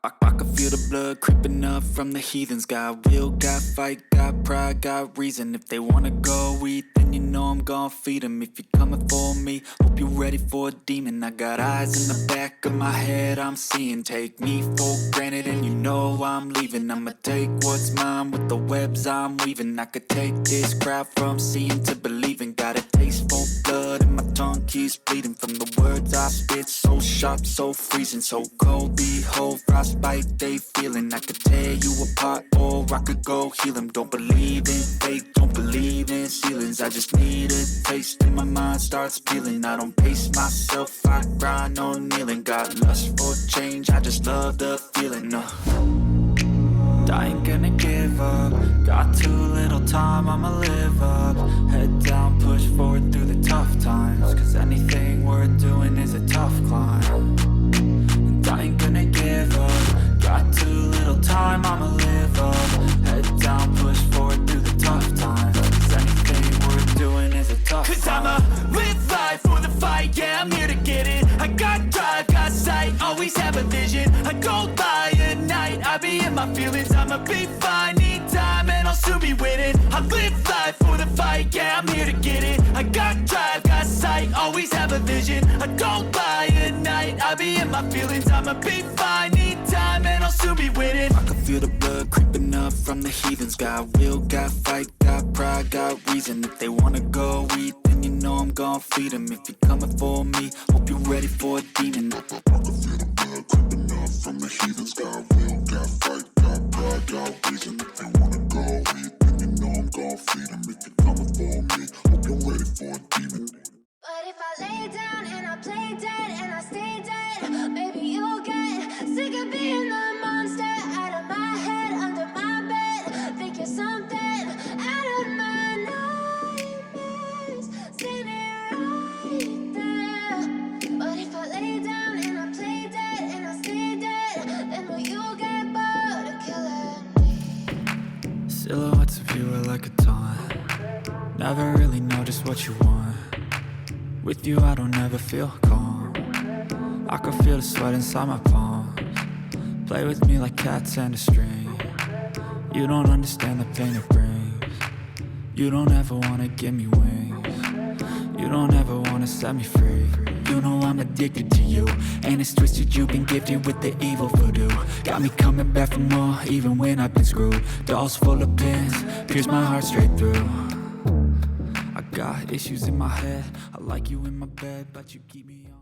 I can feel the blood creeping up from the heathens. Got will, got fight, got pride, got reason. If they wanna go eat, then you know I'm gon' feed them. If you're coming for me, hope you're ready for a demon. I got eyes in the back of my head, I'm seeing. Take me for granted and you know I'm leaving. I'ma take what's mine with the webs I'm weaving. I could take this crowd from seeing to believing. Got a taste for blood and my tongue keeps bleeding. From the words I spit, so sharp, so freezing. So cold, behold, frostbite they feeling. I could tear you apart or I could go heal them. Don't believe in fate, don't believe in ceilings. I just need a taste and my mind starts peeling. I don't pace myself, I grind on kneeling. Got lust for change, I just love the feeling. I ain't gonna give up. Got too little time, I'ma live up. Head down, push forward through the tough times. Cause anything worth doing is a tough climb. And I ain't gonna give up. Got too little time, I'ma live up. Head down, push forward through the tough times. Cause anything worth doing is a tough climb. Cause I'ma live life for the fight, yeah, I'm here to get it. I got drive, got sight, always have a vision. I go by at night, I be in my feelings. I'ma be fine, need time and I'll soon be winning. I live life for the fight, yeah, I'm here to get it. I got drive, got sight, always have a vision. I go by at night, I be in my feelings. I'ma be fine, need time and I'll soon be winning. I can feel the blood creeping up from the heathens. Got will, got fight, got pride, got reason. If they wanna go eat, then you know I'm gon' feed them. If you're coming for me, hope you're ready for a demon. I can feel the blood creeping up from the heathens. Got will, got fight, got pride, got reason. If they wanna go eat, then you know I'm gon' feed them. If you're coming for me, hope you're ready for a demon. But if I lay down and I play dead and I stay dead, maybe you'll get sick of being the monster out of my head, under my bed. Think you're something out of my nightmares, standing right there. But if I lay down and I play dead and I stay dead, then will you get bored of killing me? Silhouettes of you are like a taunt. Never really know just what you want. With you I don't ever feel calm. I can feel the sweat inside my palms. Play with me like cats and a string. You don't understand the pain it brings. You don't ever wanna give me wings. You don't ever wanna set me free. You know I'm addicted to you, and it's twisted, you've been gifted with the evil voodoo. Got me coming back for more, even when I've been screwed. Dolls full of pins, pierce my heart straight through. I got issues in my head, I like you in my bed, but you keep me on.